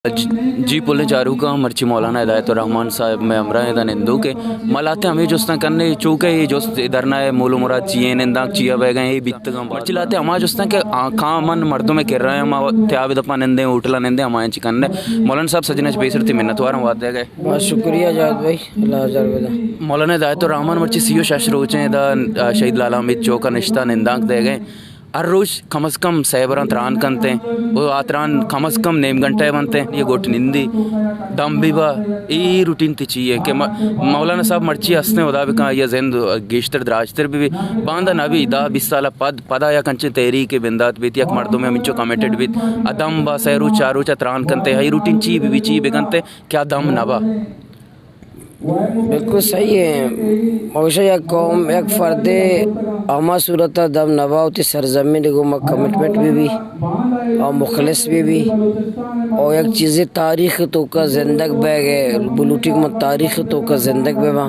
جی پلے چارو کا مرچی مولانا ہدایت الرحمان صاحب میں امرا ہے نندو کے ملاتے ہمیں جوستان کرنے چوکے ہی جوست ادھر نہ ہے مولو مراد چیئے ننداک چیا بہ گئے بیت گم مرچی لاتے ہما جوستان کہ کام من مردوں میں کر رہے ہیں ہما تیاب دپا نندے اوٹلا نندے ہمائیں چکن مولانا صاحب سجنہ پیسر تھی منتوارم وعدے گئے بہت شکریہ جاوید بھائی، اللہ ہزار ودا۔ مولانا ہدایت الرحمان مرچی سیو شاش روچیں دا شہید لالا امید چوکا نشتہ ننداک دے گئے ہر روز کم از کم سیبران تران کنتے ہیں وہ آتران کم از کم نیم گھنٹے بنتے ہیں یہ گوٹ نندی دم بھی با ای روٹین تی چاہیے کہ مولانا صاحب مرچی ہستے ودا بھی کہاں یہ زند گیشتر دراجتر بھی باندھا نبی دا 20 سالہ پدا یا کنچے تحریک بندات بیت یک مردوں میں منچو کمیٹڈ بیت ادم با سیرو چارو چا تران کنتے ہی روٹین چی بھی چی بگنتے کیا دم نبا بالکل صحیح ہے۔ موشہ یک قوم یک فرد اما صورت دم نبا ہوتی سرزمین کو کمٹمنٹ بھی اور مخلص بھی اور یک چیز تاریخ تو کا زندگ بہ گئے بلوٹی کو تاریخ تو کا زندگ بے با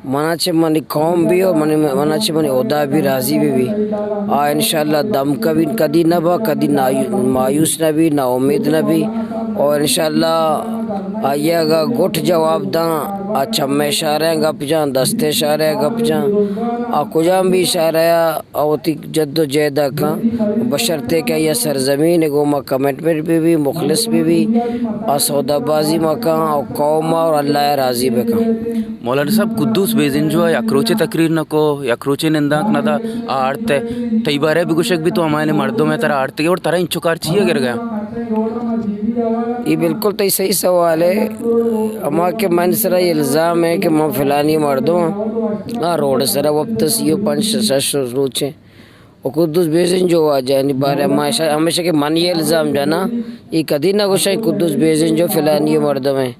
منا چھ منی قوم بھی اور منا چھ منی عہدہ بھی راضی بھی انشاءاللہ دم کبھی کدی نہ با کدی مایوس نہ بھی نہ امید نہ بھی اور انشاءاللہ آئیے گا گٹھ جواب داں چمے اشارہ گپ جان دستے اشارہ گپ جان کجام بھی اشارہ اوتی جد و جہد کا بشرتے کہ یہ سرزمین گو ما کمٹمنٹ بھی مخلص بھی سودا بازی مکان اور قوم اور اللہ راضی بکا۔ مولانا صاحب قدوس بیزن جو ہے اکروچے تقریر نہ کو اکروچے ننداک نہ دا آڑتے تئی بارے بھی گشک بھی تو ہمارے مردوں میں ترہ آڑتے گئے اور ترہ انچکار چیئے گر گیا۔ یہ بالکل تو صحیح سوال ہے۔ اما کہ من سرا یہ الزام ہے کہ میں فلانی مردوں روڈ سرا وقت سیو پنچ شش روچے اور قدوس بیزن جو آ جائے بارے ہمیشہ کہ من یہ الزام جانا یہ کدی نہ گوشا قدوس بیزن جو فلانی مردوں میں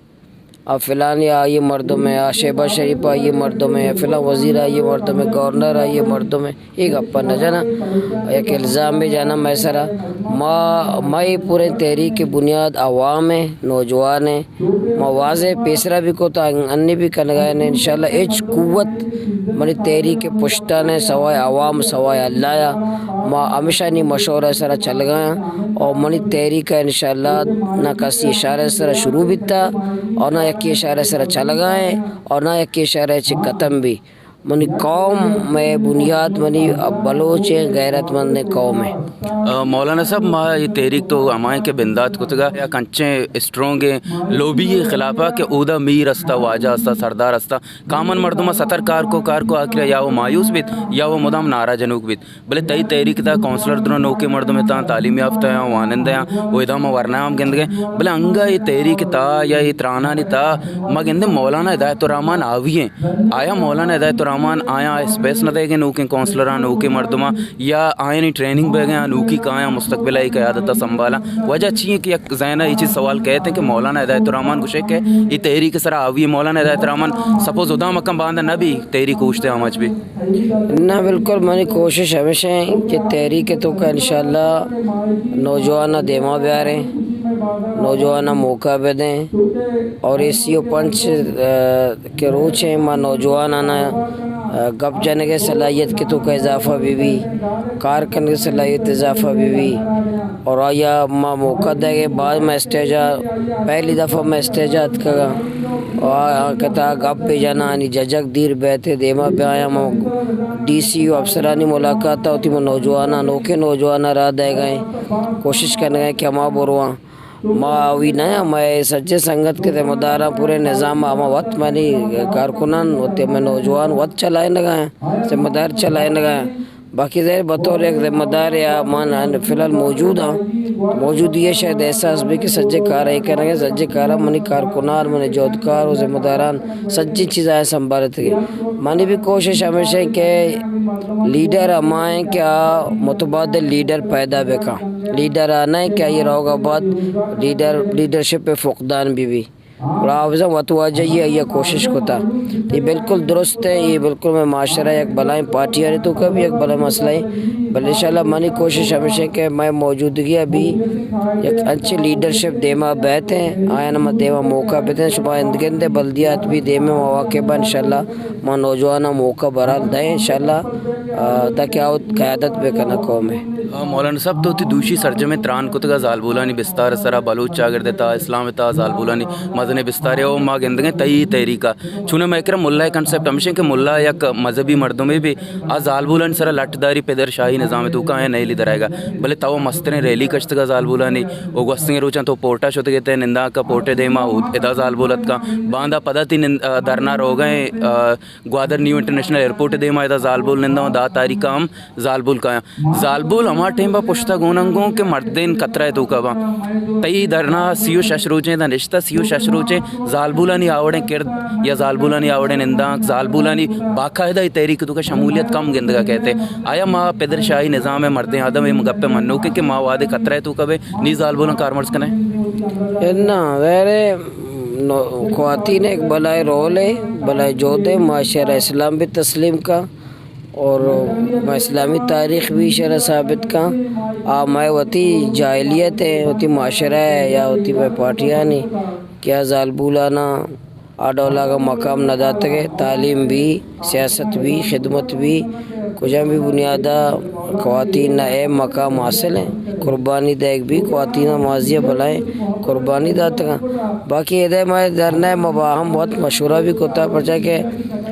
فلانی آئیے مردوں میں شہبہ شریف آئیے مردوں میں فلاں وزیر آئیے مردوں میں گورنر آئیے مردوں میں ایک اپا نہ جانا ایک الزام میں جانا میں سرا میں پورے تحریک کی بنیاد عوام ہے نوجوان ہے میں واضح پیسرا بھی کو تا انہیں بھی کنگائے نے انشاءاللہ ایچ قوت منی تحریک کے پشتان ہے سوائے عوام سوائے اللہ یا میں ہمیشہ نہیں مشورہ سرا چل گیا اور منی تحریک ہے انشاءاللہ نہ کسی اشارہ سرا شروع بھی تھا اور نہ یک اشارہ سرا چل گئے اور نہ یک اشارہ چھ ختم بھی منی قوم میں بنیاد منی بلوچ غیرت مند قوم ہے۔ مولانا صاحب ما یہ تحریک تو ہمائیں کے بندات کو تگا یا کنچیں اسٹرونگ ہیں لوبی کے خلاف کہ اودا میر استا واجہ استا سردار استا کامن مردمہ ستر کار کو آکرہ یا وہ مایوس بیت یا وہ مدام نارا جنوک بیت بلے تئی تحریک تا کونسلر دنوں نوکے مردمہ تا تعلیم یافتہ ہیں وانند ہیں وہ ادامہ ورنام گند گئے بلے انگا یہ تحریک تا یا یہ ترانا نہیں تا ما گندے مولانا ہدایت الرحمان آوی ہیں آیا مولانا ہدایت الرحمان آیا اسپیس نہ دے گئے نوکے کونسلران نوکے مردمہ یا آیا نہیں ٹریننگ بے گئے نوکی کہاں مستقبلہ ہی قیادتہ سنبھالا وجہ چیئے کہ یک زینہ یہ چیز سوال کہتے ہیں کہ مولانا ہدایت الرحمان کچھ ہے کہ یہ تحریک سرا آوی ہے مولانا ہدایت الرحمان سپوز ادا مکم باندھا نہ بھی تحریک کوشتے ہم آج بھی نہ بالکل منی کوشش ہمیشہ ہے کہ تحریک تو کا انشاءاللہ نوجوانہ دیما بیاریں نوجوانہ موقع بے دیں اور اسی پنچ کے روچ ہیں ماں نوجوانہ گپ جانے کے صلاحیت کے تو کا اضافہ بھی کار کرنے کی صلاحیت اضافہ بھی اور آیا ماں موقع دے گئے بعد میں اسٹیجہ پہلی دفعہ میں اسٹیجات کا کہتا گپ پہ جانا آنی ججک دیر بیٹھے دیما پہ آیا ماں ڈی سی او افسرانی ملاقات ہوتی میں نوجوانہ نوکے نوجوانہ راہ دے گئے کوشش کرنے گئے کہ ہما بروان ماں آوی نیا میں سجے سنگت کے ذمہ داراں پورے نظام آما وقت منی کارکنان ہوتے میں نوجوان وقت چلائے لگائیں ذمہ دار چلائے لگائیں باقی ظاہر بطور ایک ذمہ دار یا مان فی الحال موجود یہ شاید احساس بھی کہ سجے کارہ ہی کریں گے سجے کارہ منی کارکنان منی جودکار و ذمہ داران سجی چیزیں سنبھالتے گئے منی بھی کوشش ہمیشہ ہے کہ لیڈر ہمائیں کیا متبادل لیڈر پیدا بکا لیڈر آنا ہے کیا یہ روگا بعد لیڈرشپ پہ فقدان بھی راوزم وتواجہ یہ کوشش کو تھا یہ بالکل درست ہے یہ بالکل میں معاشرہ ایک بلائیں پارٹی آ رہی تو کبھی ایک بلا مسئلہ ہے بل انشاءاللہ منی کوشش ہمیشہ کہ میں موجودگی ابھی ایک اچھی لیڈرشپ دیما بیت ہیں آیا نما دیما موقع بیت ہیں شما اندگندے بلدیات بھی دیما مواقع با انشاءاللہ میں نوجوانہ موقع برال دیں انشاءاللہ تاکہ آؤت قیادت بے کنا قوم ہے۔ मौलाना साहब तो दूषी सरजमे त्रान कुतगा जालबुलानी बिस्तार सरा बलूच चागरदेता इस्लाम ता जालबुलानी मजने बिस्तारे ओ मा गिंदगे तई तहरीका चुने मैं कर मुल्ला कंसेप्ट हमेशा के मुल्ला यक मजहबी मर्दों में भी आ जालबुलानी सरा लटदारी पेदर शाही निज़ाम तो का है नहीं ली दराएगा भले ताव मस्तने रैली कश्तगा जालबुलानी ओ गस्तिंगे रोचा तो पोर्टा शोते गए निंदा का पोर्टे दे मा इदा जालबुलत का बांदा पदती दरना रो गए ग्वादर न्यू इंटरनेशनल एयरपोर्ट दे मा इदा जालबुल निंदा दा तारीका हम जालबुल का जालबुल हमार टेम बा पुश्ता गोनंगों के मर्देन कतरा तो कबा तई दरना सियो शशरोचे दा रिश्ता सियो शशरोचे जालबुलानी आवड़े किर्द या जालबुलानी आवड़े निंदा जालबुलानी बाकायदा तहरीक तो का शमूलियत कम गिंदगा कहते आया माँ पेदर शाही निज़ाम है मर्दे आदम गप्पे मन्नो के माँ वादे कतरा तो कबे नी जालबुला कारमर्स कने ना वेरे ख्वातीन एक बलाए रोल है बलाए जोत है माशरा इस्लाम भी तस्लीम का और इस्लामी तारीख़ भी शरह साबित का मैं वती जाहिलियत है वती माशरा है या वती मैं पार्टियाँ नहीं क्या जालबुलाना आडोला का मकाम नदात है तालीम भी सियासत भी खिदमत भी कुछ भी बुनियादा ख्वातीन ना ए मकाम हासिल है कुर्बानी देख भी ख्वातीन माजिया भलाएँ कुर्बानी दात का बाकी इधर मैं दरना मबाहम बहुत मशहूरा भी कोता पड़ा के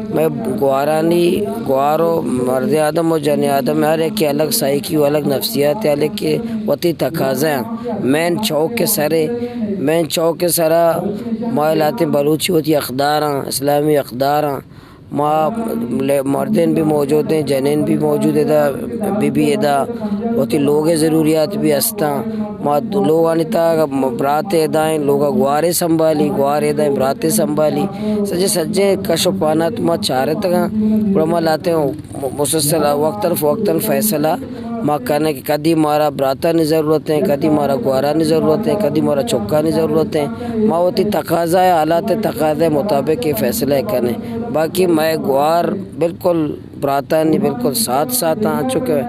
मैं ग्वारानी ग्वारो मर्द आदम और जन आदम हर एक की अलग साइकी अलग नफ्सियात है अलग के वती तकाज़ा हैं मैन चौक के सरा मायलाते बलूची होती अखदार इस्लामी अखदार माँ मर्दन भी मौजूद हैं जनेन भी मौजूद है बीबी एदा होती लोग ज़रूरियात भी हस्ता माँ लोग आने तक बराते एदाएँ लोग गुआरे संभाली गुआरे एदाएँ बराते संभाली सजे कशो पाना तो माँ चारे तक माँ लाते हैं मुसलसल वक्तन फैसला माँ करने की कदी मारा बराता नहीं ज़रूरत है कदी मारा गुआरा नहीं ज़रूरत है कदी मारा चौका नहीं ज़रूरत है माँ होती तकाज़ा है हालात तकाज़े मुताबिक ये फैसला करने बाकी मैं गुआर बिल्कुल बराता नहीं बिल्कुल साथ आ चुके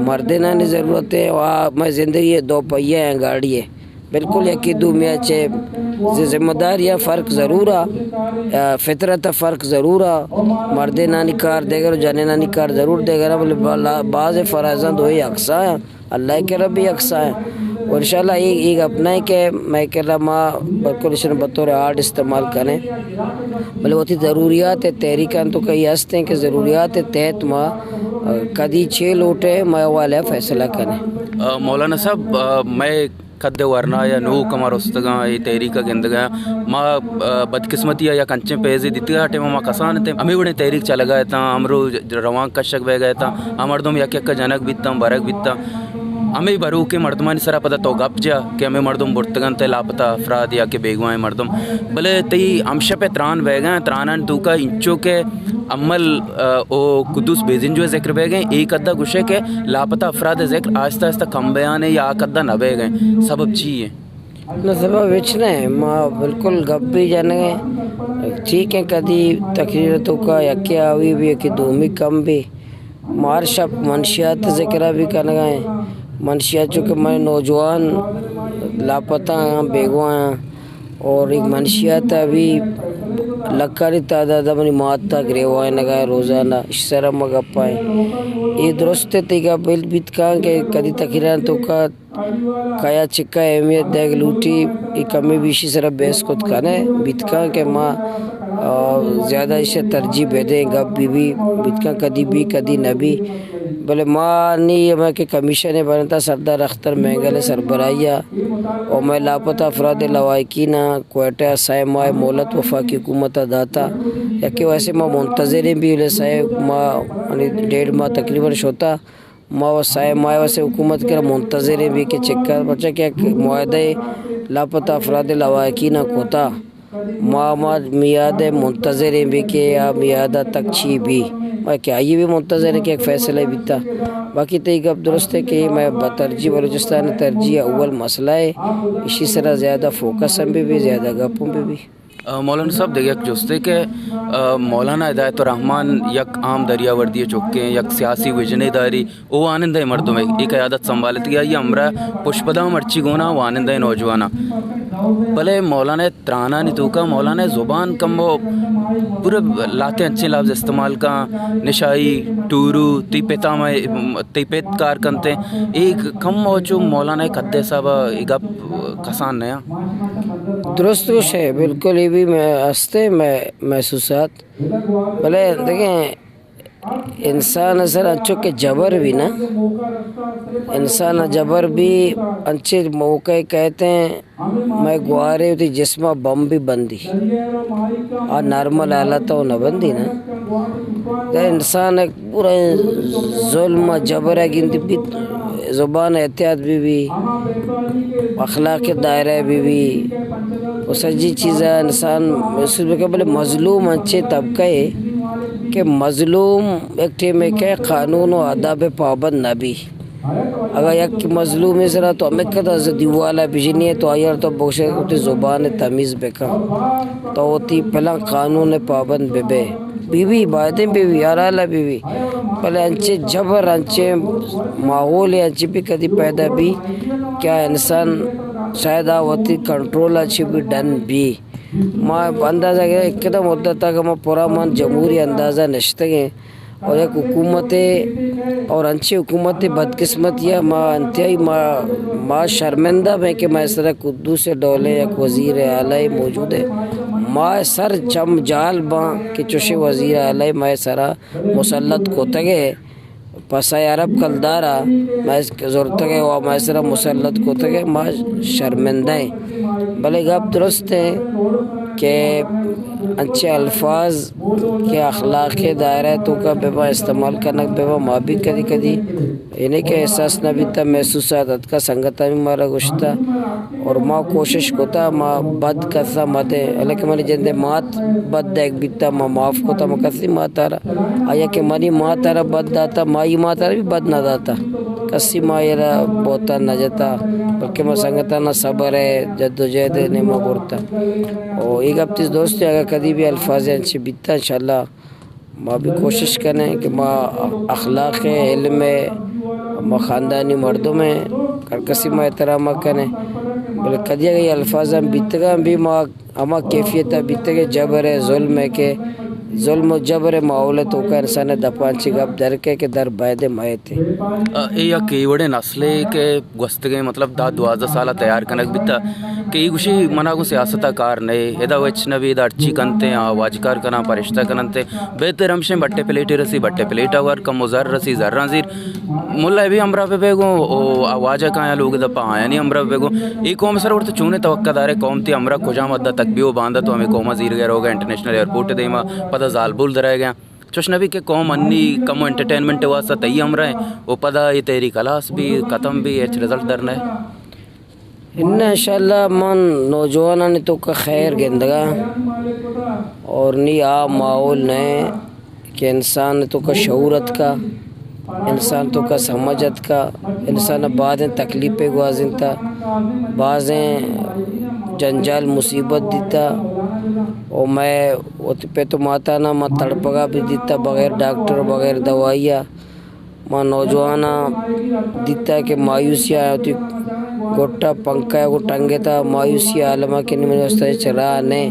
मर्दे ना नहीं ज़रूरत है वहाँ मैं ज़िंदगी है दो पहिया हैं गाड़ी है बिल्कुल यकीदू में अच्छे ज़िम्मेदार या फ़र्क ज़रूर आ फितरत फ़र्क ज़रूर आ मर्दे नानी कार देगर जाने नानी कार ज़रूर देगा बोले बाज़ फ़राज़ां दो ही अक्सा है अल्लाह के रब भी अक्सा है और इंशाल्लाह एक अपना है कि मैं कह रहा माँ बिल्कुल इस बतौर आर्ट इस्तेमाल करें बोले वो थी ज़रूरियात है तहरीक तो कई हंसते हैं कि ज़रूरियात है तहत माँ कदी छः लोटे मैं वाले फैसला करें मौलाना साहब मैं कद्दे वरना या नो कमर उस्तगा ये तहरीक गिंदगा माँ बदकिस्मती या कंचे पैसे दित्ती हटे माँ कसान थे हमें बड़े तहरीक चला गया था हमरो रवां कशक बह गया था हमारे दम यक जनक बित्ता बरक बित्ता हमें बरू के मर्दमानी सरा पता तो गप जा कि हमें मर्दम बुर्तगन ते लापता अफराद या के बेगवाएं मर्दम भले तई अमशा पे त्रान बह गए त्रानन तू का इंचो के अमल ओ कुदूस बेजिन जो जिक्र बह गए एक अद्दा गुशे के लापता अफराद जिक्र आहिस्ता आहिस्ता कम बयान है या अद्दा न बह गए सबब चाहिए न सबब विचना है माँ बिल्कुल गप भी जाने ठीक है कदी तकरीर तो का यके आवी भी कि दूमी कम भी मार शब मंशियात जिक्र भी करने गए मंशियात चूँकि मैं नौजवान लापता हैं बेगवा हैं और एक मंशियात अभी लक्कारी तादाद अपनी मात तक रेवाएँ लगाए रोज़ाना इस तरह मगपाएँ ये दुरुस्त तरीका बिल बीत का के कदी तकरीर तो का काया चिक्का अहमियत देख लूटी ये कमी बीशी सरफ बेस खुद खाने बीतका के माँ ज़्यादा इसे तरजीह बेदे गप बीबी बीतका कदी भी कदी नबी बोले माँ नहीं मैं के कमीशन है बनता सरदार अख्तर महंगल सरबराहिया और मैं लापता अफराद लवाकिना कोयटा साय माँ मोलत वफा की हुकूमत दाता या कि वैसे माँ मुंतज़र भी साय माँ 1.5 माह तकरीबन शोता माँ व साय माँ वैसे हुकूमत कर मुंतज़र भी के चक्कर बच्चा क्या मुआहदे लापता अफराद लवाकिना कोता माँ मियाद मुंतज़र भी के या मियादा तक छी भी मैं क्या ये भी मुंतज़र है कि एक फ़ैसला बीता बाकी तो एक अब दुरुस्त है कि मैं बतरजी बलूचिस्तान तरजीह अव्वल मसला है इसी तरह ज़्यादा फोकस हम भी ज़्यादा गपों पे भी मौलाना साहब देखिए जोस्ते के मौलाना हिदायत रहमान यक आम दरिया वर्दी चौके यक सियासी विजनेदारी वो आनंद है मर्दों में एक क़यादत संभालती है ये हमरा पुष्पदा मर्ची गोना वो आनंद है नौजवाना भले मौलाना तराना नहीं तो का मौलाना ज़ुबान कम वो पूरे लाते अच्छे लफ्ज़ इस्तेमाल का निशाई टूरू तीपेता में तीपेत कार करते एक कम मौजू मौलाना कद्दे साहब इगप कसान नया दुरुस्त कुछ है बिल्कुल ये भी मैं हंसते मैं महसूसात भले देखें इंसान असल अच्छो के जबर भी ना इंसान जबर भी अच्छे मौके कहते हैं मैं गुआरे होती जिस्मा बम भी बंदी और नॉर्मल हालत हो न बंदी ना तो इंसान एक पूरा जुल्म जबर है गिनती भी ज़ुबान एहतियात भी अखलाक के दायरे भी वो सजी चीज़ें इंसान महसूस बोले मज़लूम अच्छे तबके कि मज़लूम एक टे में क्या क़ानून और आदाब पाबंद नबी अगर एक मज़लूम इस तरह तो हमें कदा दीवाला बिजनी है तो आयर तो बोशे होती ज़ुबान तमीज़ बेका तो होती पहला क़ानून पाबंद बेबे बीवी बातें बीवी याराला बीवी पहले अंचे जबर अंचे माहौल अंचे भी कभी पैदा भी क्या इंसान शायद होती कंट्रोल अच्छी भी डन भी माँ अंदाज़ा किया एकदम होता था कि मैं पूरा मन जमहूरी अंदाज़ा नश्ते हैं और एक हुकूमत और अच्छी हुकूमत बदकिस्मत या माँ अंतयाई माँ शर्मिंदा में कि मैं इस तरह कुद्दू से डोले एक वज़ीर आला मौजूद है माँ सर चम जाल बाँ कि चुशे वज़ीर आला मैं सरा मुसल्लत को तगे पसा अरब कलदारा मैं ज़रूरत है वह मैं सरा मुसल्लत को तगे माँ शर्मिंदा है भले गप दुरुस्त है कि अच्छे अल्फाज के अखलाक के दायरे तो का बेबा इस्तेमाल करना बेबा माँ भी कदी कदी इन्हें के एहसास न भी तब महसूसात का संगता भी मारा गुश्ता और माँ कोशिश कोता माँ बद कसा मते लेकिन मनी जिंदे मात बद देख बीता माँ माफ़ कोता माँ कसी माँ तारा आया कि मनी माँ तारा बद दाता माँ माँ तारा भी बद ना दाता कसी माँ यारा बोता न जाता बल्कि माँ संगता न सबर है जद्दोजहद ने माँ बोलता और एक हफ्ते दोस्त अगर कभी भी अल्फाज अच्छे बीता इंशाल्लाह माँ भी कोशिश करें कि माँ अखलाक इल्म में माँ ख़ानदानी मर्दों में करकसी माँ एहतराम करें बोले कदी अगर अल्फाज बीतगा भी माँ अमा कैफियत बीतगे जबर है जुल्म है के जुल्म जबर माहौल तो का इंसान दपांची गप दर के दर बैदे माए थे या केवड़े नस्ले के गस्तगे मतलब दा 12 साल तैयार कनक बिता कई गुशी मना को सियासत कार नए एदा वच नबी दा अच्छी कंते वाजकार कना परिश्ता कनते बेहतर हमशे बट्टे प्लेट रसी बट्टे प्लेट अवर कम मुजर रसी जर्राजीर मुल्ला भी अमरा पे बेगो ओ आवाजा का लोग दपा आया नहीं अमरा बेगो एक कौम सर उर्त चूने तवक्कादार कौम थी अमरा खुजा मद्दा तक भी वो बांधा तो हमें कौमा जीर गया होगा इंटरनेशनल एयरपोर्ट देमा पता जाल बुल दराया गया चुशनबी के कौम अन्नी कम एंटरटेनमेंट वास्ता तई अमरा है वो पता ये तेरी क्लास भी ख़त्म भी एच रिजल्ट दरना है इंशाल्लाह मन नौजवान ने तो का खैर गेंदगा और नी आ माहौल ने कि इंसान तो का शऊरत का इंसान तो का समझत का इंसान बाज़ें तकलीफ़ें गुआजिन था बाज़ें जंजाल मुसीबत दीता और मैं पे तो माता ना मैं तड़पगा भी दीता बग़ैर डॉक्टर बग़ैर दवाइयाँ माँ नौजवाना दीता कि मायूसी होती गोटा पंखा को टंगे था मायूसी आलमा के नहीं चला ने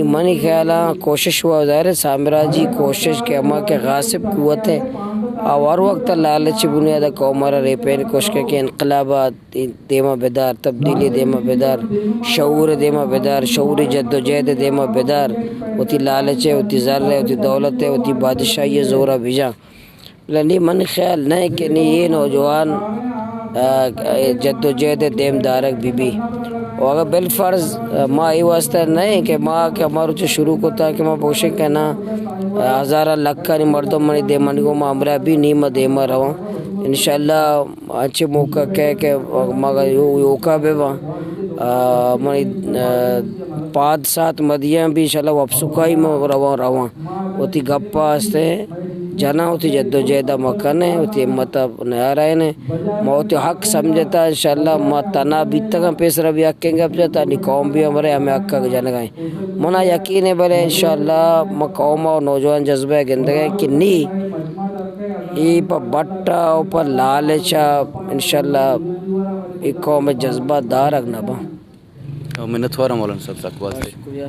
मनी ख्याल कोशिश हुआ ज़ाहिर साम्राज्य कोशिश के अमा के गासिब कुव्वत है और वक्त लालच बुनियाद कौमरा रेपेन कोश के इनकलाबात देमा बेदार तब्दीली देमा बेदार शऊर देमा बेदार शऊरी जद्दोजहद देमा बेदार होती लालच है होती ज़र है होती दौलत है होती बादशाही ज़ोरा भिजा नहीं मन ख्याल नहीं कि नहीं ये नौजवान जद्दोजहद देम दारक बीबी और अगर बिलफर्ज माँ ये वास्ता नहीं कि माँ के हमारे जो शुरू को था कि माँ पोशे कहना हज़ारा लाख का नहीं मर्दों मनी दे मन को माँ हमरा भी नहीं मैं दे मर रहा हूँ इंशाल्लाह अच्छे मौका कह के मगर योका बेवा मनी 5-7 मदियाँ भी इंशाल्लाह वापसुकाई में रवा होती गप्पा हंसते जना होती जद्दोजहद मकान है होती हिम्मत नया रहे ने होती हक समझता इंशाल्लाह माँ तना बीत का पेसरा भी हकेंगे अब जाता नहीं कौम भी हमारे हमें हक का जाने गए मना यकीन है भले इंशाल्लाह माँ कौम और नौजवान जज्बा गिंदे कि नहीं ये पर बट्टा ऊपर लालचा इंशाल्लाह एक कौम में जज्बा दार रखना बा اور منت ہو رہا مولانا صاحب تک واسطے شکریہ